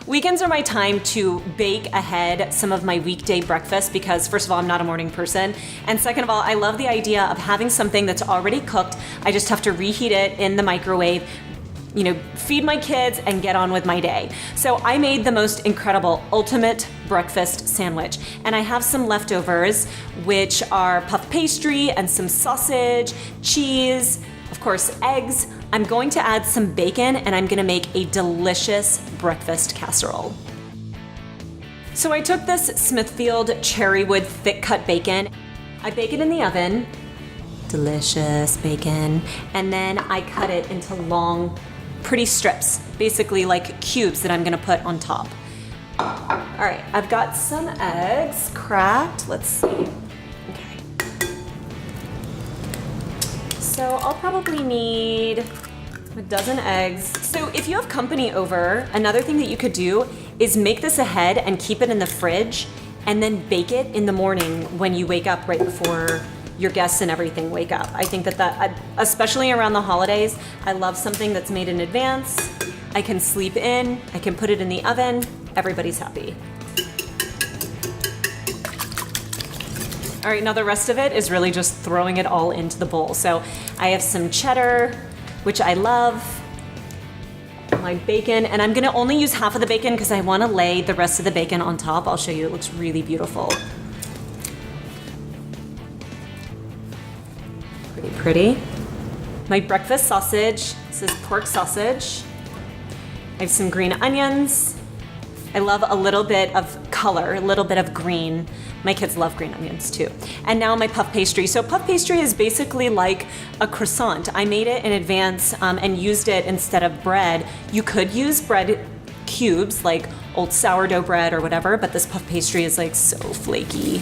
Weekends are my time to bake ahead some of my weekday breakfast because first of all, I'm not a morning person. And second of all, I love the idea of having something that's already cooked. I just have to reheat it in the microwave, feed my kids and get on with my day. So I made the most incredible ultimate breakfast sandwich. And I have some leftovers, which are puff pastry and some sausage, cheese, of course, eggs. I'm going to add some bacon and I'm gonna make a delicious breakfast casserole. So I took this Smithfield Cherrywood thick cut bacon. I bake it in the oven, delicious bacon, and then I cut it into long, pretty strips, basically like cubes that I'm gonna put on top. All right, I've got some eggs cracked, let's see. Okay. So I'll probably need a dozen eggs. So if you have company over, another thing that you could do is make this ahead and keep it in the fridge and then bake it in the morning when you wake up right before your guests and everything wake up. I think that especially around the holidays, I love something that's made in advance. I can sleep in, I can put it in the oven, everybody's happy. All right, now the rest of it is really just throwing it all into the bowl. So I have some cheddar, which I love, my bacon, and I'm gonna only use half of the bacon because I wanna lay the rest of the bacon on top. I'll show you, it looks really beautiful. Pretty. My breakfast sausage, this is pork sausage. I have some green onions. I love a little bit of color, a little bit of green. My kids love green onions too. And now my puff pastry. So puff pastry is basically like a croissant. I made it in advance and used it instead of bread. You could use bread cubes like old sourdough bread or whatever, but this puff pastry is like so flaky.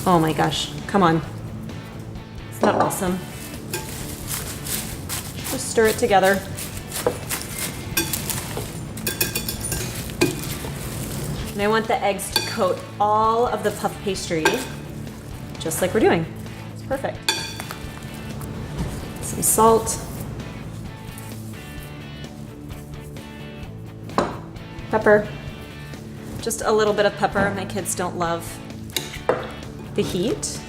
Oh my gosh, come on. Isn't that awesome? Just stir it together. And I want the eggs to coat all of the puff pastry, just like we're doing. It's perfect. Some salt. Pepper. Just a little bit of pepper. My kids don't love the heat,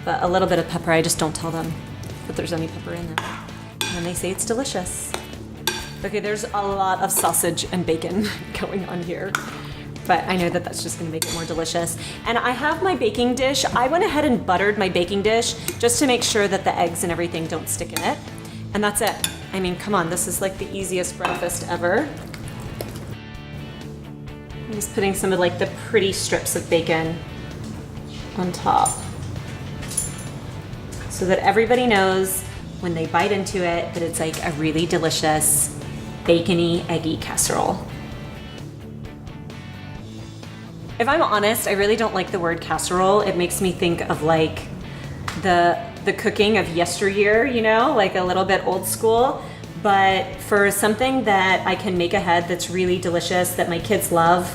but a little bit of pepper. I just don't tell them that there's any pepper in there. And they say it's delicious. Okay, there's a lot of sausage and bacon going on here, but I know that that's just gonna make it more delicious. And I have my baking dish. I went ahead and buttered my baking dish just to make sure that the eggs and everything don't stick in it. And that's it. I mean, come on, this is like the easiest breakfast ever. I'm just putting some of like the pretty strips of bacon on top so that everybody knows when they bite into it that it's like a really delicious bacony, eggy casserole. If I'm honest, I really don't like the word casserole. It makes me think of like the cooking of yesteryear, like a little bit old school. But for something that I can make ahead that's really delicious, that my kids love,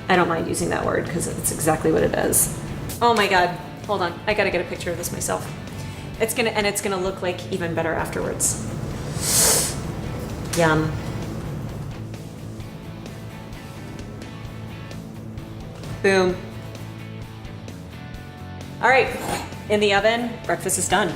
I don't mind using that word because it's exactly what it is. Oh my God, hold on. I gotta get a picture of this myself. It's gonna look like even better afterwards. Yum. Boom. All right, in the oven, breakfast is done.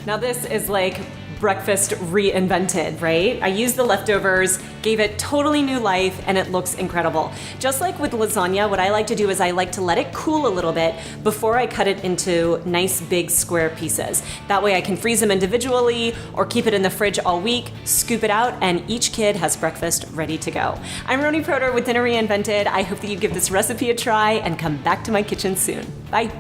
Now this is like breakfast reinvented, right? I used the leftovers, gave it totally new life, and it looks incredible. Just like with lasagna, what I like to do is I like to let it cool a little bit before I cut it into nice big square pieces. That way I can freeze them individually or keep it in the fridge all week, scoop it out, and each kid has breakfast ready to go. I'm Roni Proder with Dinner Reinvented. I hope that you give this recipe a try and come back to my kitchen soon. Bye.